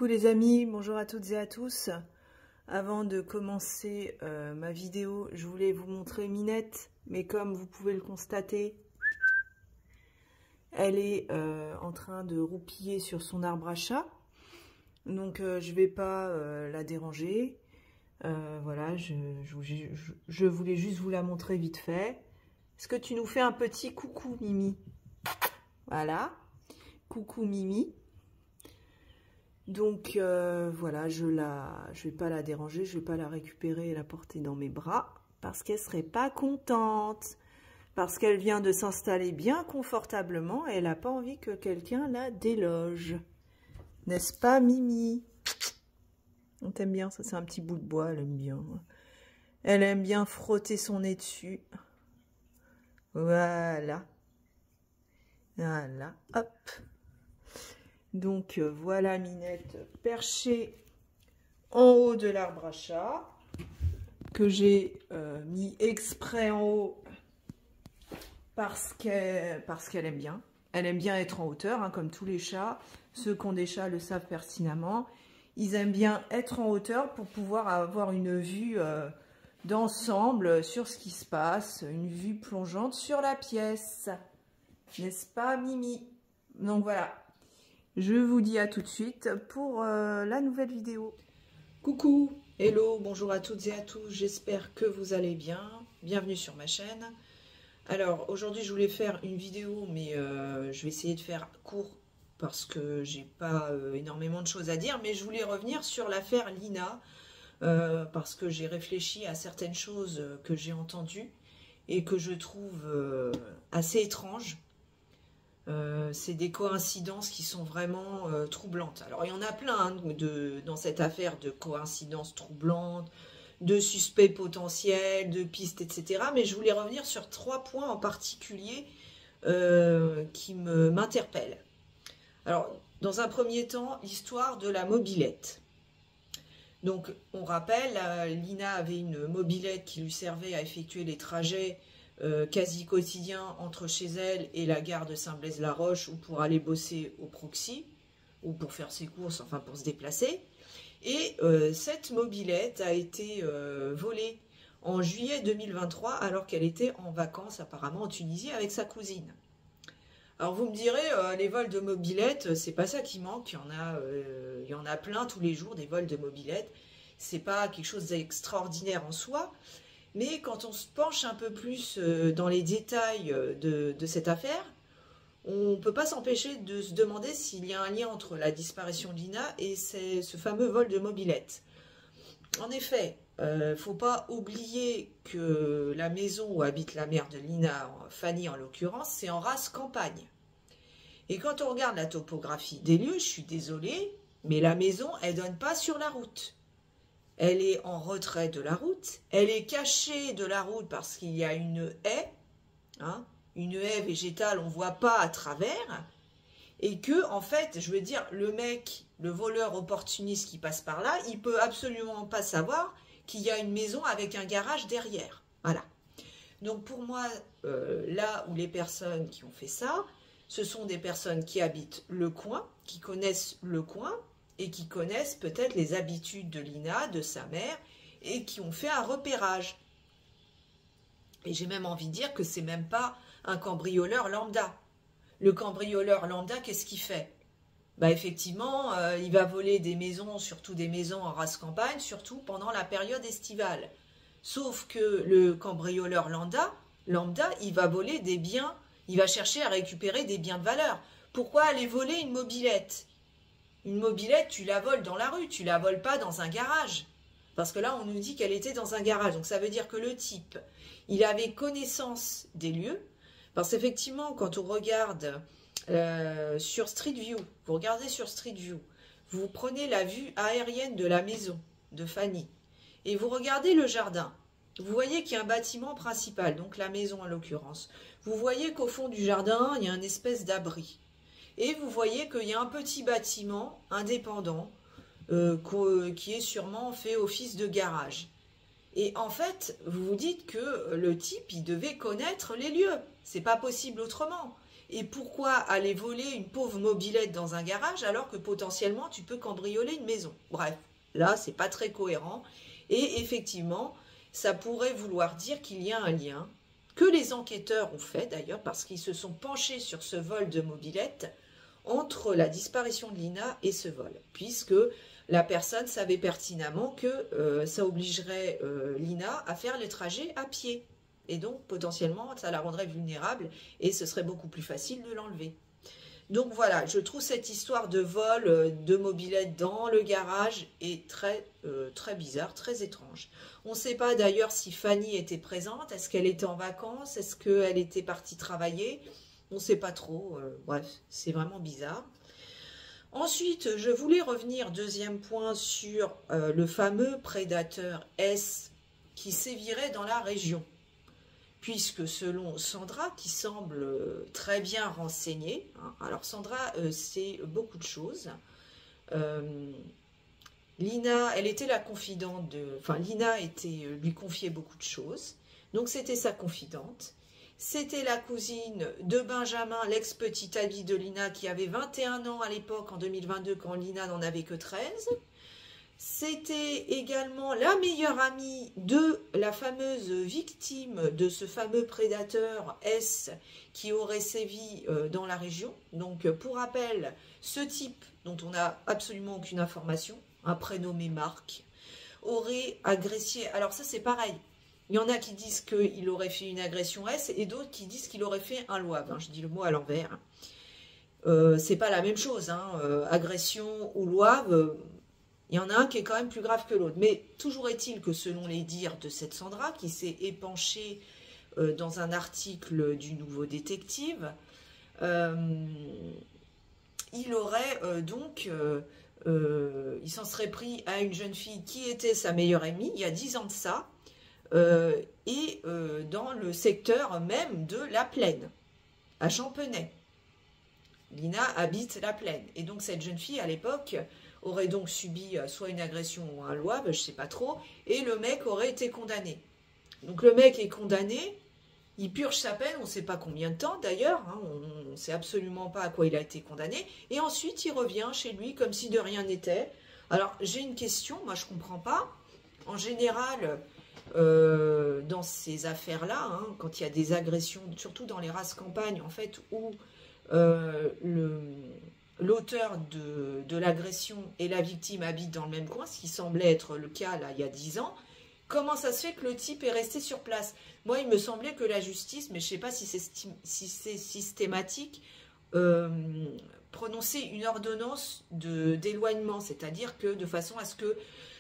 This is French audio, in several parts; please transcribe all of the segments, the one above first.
Coucou les amis, bonjour à toutes et à tous. Avant de commencer ma vidéo, je voulais vous montrer Minette, mais comme vous pouvez le constater, elle est en train de roupiller sur son arbre à chat. Donc je vais pas la déranger. Voilà, je voulais juste vous la montrer vite fait. Est-ce que tu nous fais un petit coucou Mimi? Voilà, coucou Mimi. Donc voilà, je vais pas la déranger, je vais pas la récupérer et la porter dans mes bras parce qu'elle serait pas contente, parce qu'elle vient de s'installer bien confortablement et elle n'a pas envie que quelqu'un la déloge. N'est-ce pas Mimi? On t'aime bien, ça c'est un petit bout de bois, elle aime bien. Elle aime bien frotter son nez dessus. Voilà. Voilà, hop. Donc voilà Minette perchée en haut de l'arbre à chat que j'ai mis exprès en haut parce qu'elle aime bien. Elle aime bien être en hauteur, hein, comme tous les chats. Ceux qui ont des chats le savent pertinemment. Ils aiment bien être en hauteur pour pouvoir avoir une vue d'ensemble sur ce qui se passe, une vue plongeante sur la pièce. N'est-ce pas Mimi? Donc voilà. Je vous dis à tout de suite pour la nouvelle vidéo. Coucou, hello, bonjour à toutes et à tous, j'espère que vous allez bien. Bienvenue sur ma chaîne. Alors aujourd'hui je voulais faire une vidéo mais je vais essayer de faire court parce que j'ai pas énormément de choses à dire. Mais je voulais revenir sur l'affaire Lina parce que j'ai réfléchi à certaines choses que j'ai entendues et que je trouve assez étranges. C'est des coïncidences qui sont vraiment troublantes. Alors il y en a plein hein, dans cette affaire de coïncidences troublantes, de suspects potentiels, de pistes, etc. Mais je voulais revenir sur 3 points en particulier qui m'interpellent. Alors dans un premier temps, l'histoire de la mobilette. Donc on rappelle, Lina avait une mobilette qui lui servait à effectuer les trajets quasi quotidien entre chez elle et la gare de Saint-Blaise-la-Roche ou pour aller bosser au proxy ou pour faire ses courses, enfin pour se déplacer. Et cette mobilette a été volée en juillet 2023 alors qu'elle était en vacances apparemment en Tunisie avec sa cousine. Alors vous me direz, les vols de mobilette, c'est pas ça qui manque, il y en a plein tous les jours des vols de mobilette. C'est pas quelque chose d'extraordinaire en soi. Mais quand on se penche un peu plus dans les détails de cette affaire, on ne peut pas s'empêcher de se demander s'il y a un lien entre la disparition de Lina et ce fameux vol de mobilette. En effet, il ne faut pas oublier que la maison où habite la mère de Lina, Fanny en l'occurrence, c'est en rase campagne. Et quand on regarde la topographie des lieux, je suis désolée, mais la maison, elle ne donne pas sur la route. Elle est en retrait de la route, elle est cachée de la route parce qu'il y a une haie, hein, une haie végétale, on ne voit pas à travers, et que, en fait, je veux dire, le mec, le voleur opportuniste qui passe par là, il ne peut absolument pas savoir qu'il y a une maison avec un garage derrière. Voilà. Donc pour moi, là où les personnes qui ont fait ça, ce sont des personnes qui habitent le coin, qui connaissent le coin, et qui connaissent peut-être les habitudes de Lina, de sa mère, et qui ont fait un repérage. Et j'ai même envie de dire que c'est même pas un cambrioleur lambda. Le cambrioleur lambda, qu'est-ce qu'il fait? Bah effectivement, il va voler des maisons, surtout des maisons en race campagne, surtout pendant la période estivale. Sauf que le cambrioleur lambda, il va voler des biens, il va chercher à récupérer des biens de valeur. Pourquoi aller voler une mobilette? Une mobilette, tu la voles dans la rue, tu la voles pas dans un garage. Parce que là, on nous dit qu'elle était dans un garage. Donc ça veut dire que le type, il avait connaissance des lieux. Parce qu'effectivement, quand on regarde sur Street View, vous regardez sur Street View, vous prenez la vue aérienne de la maison de Fanny et vous regardez le jardin. Vous voyez qu'il y a un bâtiment principal, donc la maison en l'occurrence. Vous voyez qu'au fond du jardin, il y a une espèce d'abri. Et vous voyez qu'il y a un petit bâtiment indépendant qui est sûrement fait office de garage. Et en fait, vous vous dites que le type, il devait connaître les lieux. C'est pas possible autrement. Et pourquoi aller voler une pauvre mobilette dans un garage alors que potentiellement tu peux cambrioler une maison? Bref, là, c'est pas très cohérent. Et effectivement, ça pourrait vouloir dire qu'il y a un lien que les enquêteurs ont fait d'ailleurs parce qu'ils se sont penchés sur ce vol de mobilette entre la disparition de Lina et ce vol, puisque la personne savait pertinemment que ça obligerait Lina à faire les trajets à pied. Et donc, potentiellement, ça la rendrait vulnérable et ce serait beaucoup plus facile de l'enlever. Donc voilà, je trouve cette histoire de vol de mobilette dans le garage est très bizarre, très étrange. On ne sait pas d'ailleurs si Fanny était présente, est-ce qu'elle était en vacances, est-ce qu'elle était partie travailler, on ne sait pas trop, bref, c'est vraiment bizarre. Ensuite, je voulais revenir, deuxième point, sur le fameux prédateur S qui sévirait dans la région. Puisque selon Sandra, qui semble très bien renseignée, hein, alors Sandra sait beaucoup de choses. Lina, elle était la confidente de... Enfin, Lina lui confiait beaucoup de choses. Donc, c'était sa confidente. C'était la cousine de Benjamin, l'ex-petit ami de Lina, qui avait 21 ans à l'époque, en 2022, quand Lina n'en avait que 13. C'était également la meilleure amie de la fameuse victime de ce fameux prédateur S qui aurait sévi dans la région. Donc, pour rappel, ce type, dont on n'a absolument aucune information, un prénommé Marc, aurait agressé... Alors ça, c'est pareil. Il y en a qui disent qu'il aurait fait une agression S et d'autres qui disent qu'il aurait fait un loave. Hein, je dis le mot à l'envers. C'est pas la même chose. Hein. Agression ou loave... Il y en a un qui est quand même plus grave que l'autre. Mais toujours est-il que selon les dires de cette Sandra, qui s'est épanchée dans un article du Nouveau Détective, il aurait il s'en serait pris à une jeune fille qui était sa meilleure amie, il y a 10 ans de ça, dans le secteur même de la Plaine, à Champenay. Lina habite la Plaine. Et donc cette jeune fille, à l'époque... aurait donc subi soit une agression ou un loave, je ne sais pas trop, et le mec aurait été condamné. Donc le mec est condamné, il purge sa peine, on ne sait pas combien de temps d'ailleurs, hein, on ne sait absolument pas à quoi il a été condamné, et ensuite il revient chez lui comme si de rien n'était. Alors j'ai une question, moi je ne comprends pas, en général, dans ces affaires-là, hein, quand il y a des agressions, surtout dans les races campagne, en fait, où l'auteur de l'agression et la victime habitent dans le même coin, ce qui semblait être le cas là il y a 10 ans, comment ça se fait que le type est resté sur place? Moi, il me semblait que la justice, mais je ne sais pas si c'est systématique, prononçait une ordonnance d'éloignement, c'est-à-dire que de façon à ce que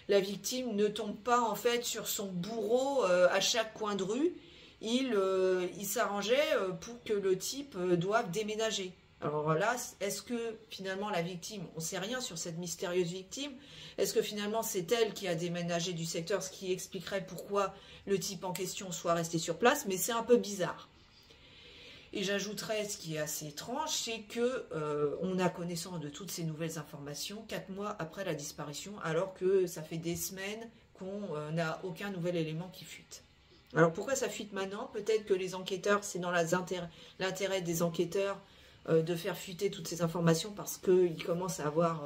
la victime ne tombe pas en fait sur son bourreau à chaque coin de rue, il s'arrangeait pour que le type doive déménager. Alors là, est-ce que finalement la victime, on ne sait rien sur cette mystérieuse victime, est-ce que finalement c'est elle qui a déménagé du secteur, ce qui expliquerait pourquoi le type en question soit resté sur place, mais c'est un peu bizarre. Et j'ajouterais, ce qui est assez étrange, c'est que on a connaissance de toutes ces nouvelles informations 4 mois après la disparition, alors que ça fait des semaines qu'on n'a aucun nouvel élément qui fuite. Alors pourquoi ça fuite maintenant? Peut-être que les enquêteurs, c'est dans l'intérêt des enquêteurs de faire fuiter toutes ces informations parce qu'ils commencent à avoir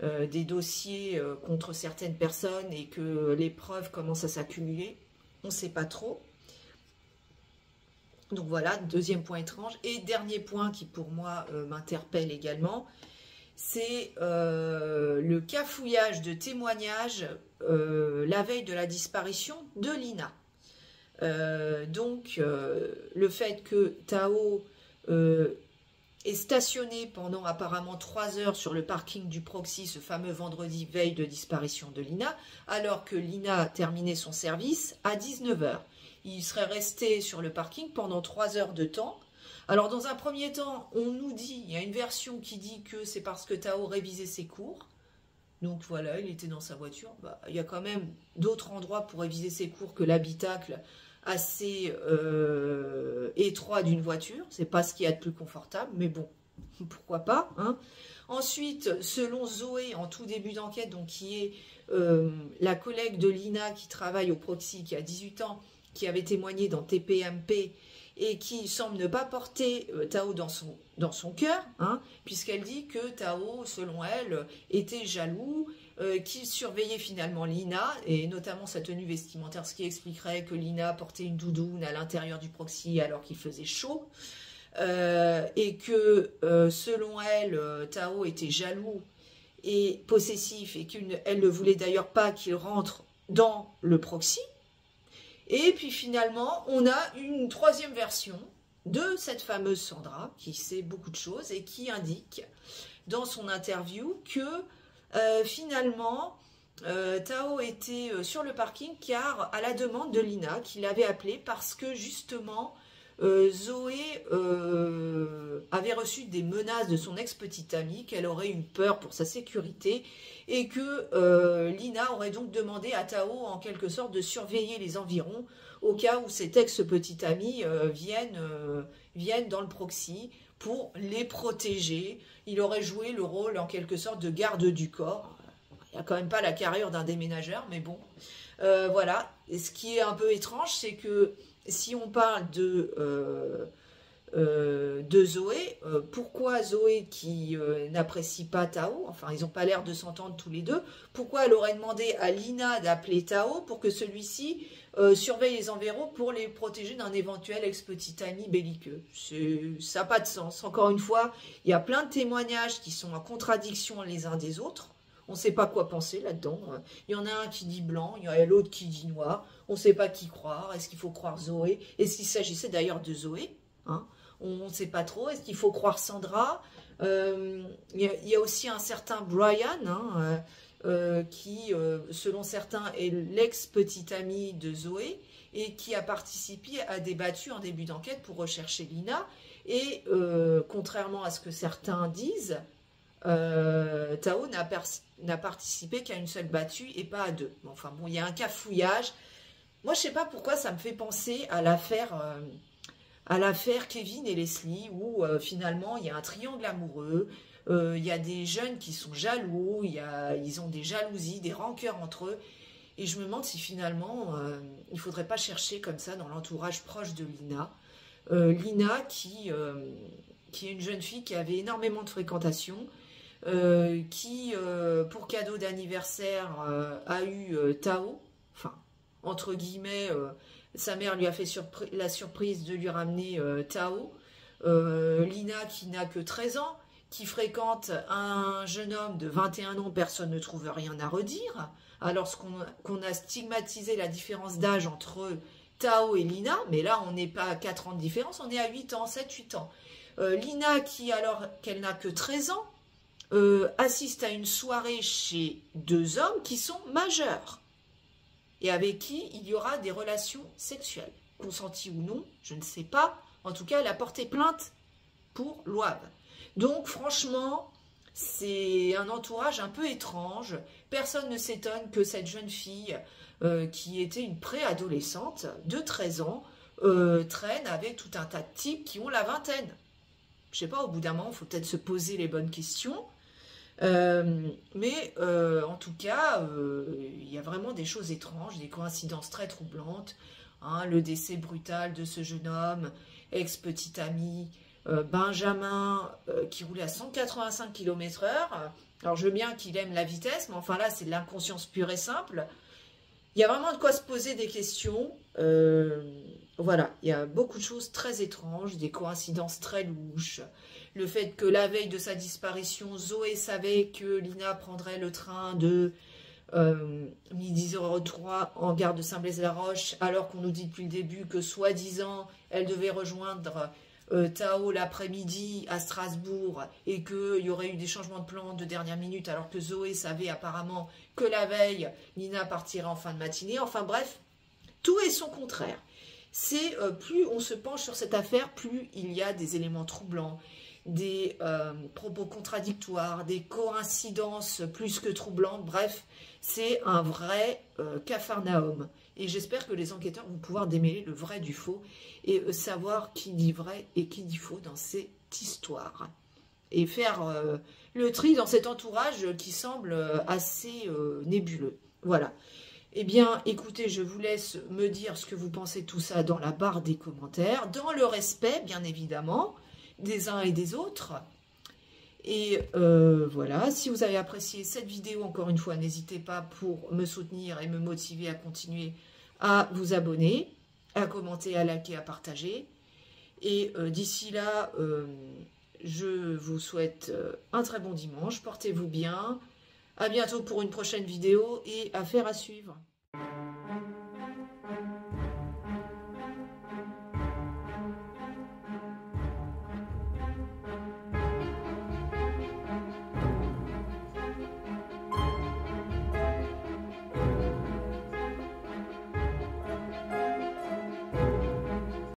des dossiers contre certaines personnes et que les preuves commencent à s'accumuler. On ne sait pas trop. Donc voilà, deuxième point étrange. Et dernier point qui pour moi m'interpelle également, c'est le cafouillage de témoignages la veille de la disparition de Lina. Le fait que Tao est stationné pendant apparemment 3 heures sur le parking du Proxy ce fameux vendredi veille de disparition de Lina, alors que Lina terminait son service à 19 h. Il serait resté sur le parking pendant 3 heures de temps. Alors dans un premier temps, on nous dit, il y a une version qui dit que c'est parce que Tao révisait ses cours. Donc voilà, il était dans sa voiture. Il y a quand même d'autres endroits pour réviser ses cours que l'habitacle assez étroit d'une voiture. C'est pas ce qu'il y a de plus confortable, mais bon, pourquoi pas, hein. Ensuite, selon Zoé, en tout début d'enquête, donc qui est la collègue de Lina qui travaille au Proxy, qui a 18 ans, qui avait témoigné dans TPMP et qui semble ne pas porter Tao dans son cœur, hein, puisqu'elle dit que Tao, selon elle, était jaloux, qu'il surveillait finalement Lina, et notamment sa tenue vestimentaire, ce qui expliquerait que Lina portait une doudoune à l'intérieur du proxy alors qu'il faisait chaud, et que, selon elle, Tao était jaloux et possessif, et qu'elle ne voulait d'ailleurs pas qu'il rentre dans le proxy. Et puis finalement, on a une troisième version de cette fameuse Sandra, qui sait beaucoup de choses et qui indique dans son interview que finalement, Tao était sur le parking car à la demande de Lina, qui l'avait appelé parce que justement, Zoé avait reçu des menaces de son ex-petite amie, qu'elle aurait eu peur pour sa sécurité, et que Lina aurait donc demandé à Tao en quelque sorte de surveiller les environs au cas où cette ex-petite amie vienne dans le proxy pour les protéger. Il aurait joué le rôle en quelque sorte de garde du corps. Il n'y a quand même pas la carrure d'un déménageur, mais bon. Voilà. Et ce qui est un peu étrange, c'est que si on parle de Zoé, pourquoi Zoé qui n'apprécie pas Tao, enfin ils n'ont pas l'air de s'entendre tous les deux, pourquoi elle aurait demandé à Lina d'appeler Tao pour que celui-ci surveille les environs pour les protéger d'un éventuel ex-petit ami belliqueux? Ça n'a pas de sens. Encore une fois, il y a plein de témoignages qui sont en contradiction les uns des autres. On ne sait pas quoi penser là-dedans. Il y en a un qui dit blanc, il y en a l'autre qui dit noir. On ne sait pas qui croire. Est-ce qu'il faut croire Zoé? Est-ce qu'il s'agissait d'ailleurs de Zoé, hein? On ne sait pas trop. Est-ce qu'il faut croire Sandra? Il y a aussi un certain Brian, hein, qui, selon certains, est l'ex-petit ami de Zoé et qui a participé à des battues en début d'enquête pour rechercher Lina. Et contrairement à ce que certains disent, Tao n'a participé qu'à une seule battue et pas à deux. Enfin bon, il y a un cafouillage. Moi, je ne sais pas pourquoi ça me fait penser à l'affaire Kevin et Leslie, où finalement, il y a un triangle amoureux, il y a des jeunes qui sont jaloux, ils ont des jalousies, des rancœurs entre eux, et je me demande si finalement, il ne faudrait pas chercher comme ça dans l'entourage proche de Lina. Lina qui est une jeune fille qui avait énormément de fréquentation, qui, pour cadeau d'anniversaire, a eu Tao, enfin, entre guillemets, sa mère lui a fait la surprise de lui ramener Tao. Lina qui n'a que 13 ans, qui fréquente un jeune homme de 21 ans, personne ne trouve rien à redire. Alors qu'on a stigmatisé la différence d'âge entre Tao et Lina, mais là on n'est pas à 4 ans de différence, on est à 8 ans, 7-8 ans. Lina qui, alors qu'elle n'a que 13 ans, assiste à une soirée chez deux hommes qui sont majeurs et avec qui il y aura des relations sexuelles, consenties ou non, je ne sais pas. En tout cas, elle a porté plainte pour Loave. Donc franchement, c'est un entourage un peu étrange. Personne ne s'étonne que cette jeune fille, qui était une préadolescente de 13 ans, traîne avec tout un tas de types qui ont la vingtaine. Je sais pas, au bout d'un moment, il faut peut-être se poser les bonnes questions. Mais en tout cas, il y a vraiment des choses étranges, des coïncidences très troublantes. Hein, le décès brutal de ce jeune homme, ex-petit ami, Benjamin, qui roulait à 185 km/h. Alors je veux bien qu'il aime la vitesse, mais enfin là, c'est de l'inconscience pure et simple. Il y a vraiment de quoi se poser des questions. Voilà, il y a beaucoup de choses très étranges, des coïncidences très louches. Le fait que la veille de sa disparition, Zoé savait que Lina prendrait le train de midi 03 en gare de Saint-Blaise-la-Roche, alors qu'on nous dit depuis le début que soi-disant, elle devait rejoindre Tao l'après-midi à Strasbourg et qu'il y aurait eu des changements de plan de dernière minute, alors que Zoé savait apparemment que la veille, Lina partirait en fin de matinée. Enfin bref, tout est son contraire. C'est plus on se penche sur cette affaire, plus il y a des éléments troublants, des propos contradictoires, des coïncidences plus que troublantes. Bref, c'est un vrai capharnaüm. Et j'espère que les enquêteurs vont pouvoir démêler le vrai du faux et savoir qui dit vrai et qui dit faux dans cette histoire. Et faire le tri dans cet entourage qui semble assez nébuleux. Voilà. Eh bien, écoutez, je vous laisse me dire ce que vous pensez de tout ça dans la barre des commentaires, dans le respect, bien évidemment, des uns et des autres. Et voilà, si vous avez apprécié cette vidéo, encore une fois, n'hésitez pas pour me soutenir et me motiver à continuer à vous abonner, à commenter, à liker, à partager. Et d'ici là, je vous souhaite un très bon dimanche, portez-vous bien. À bientôt pour une prochaine vidéo et affaire à suivre.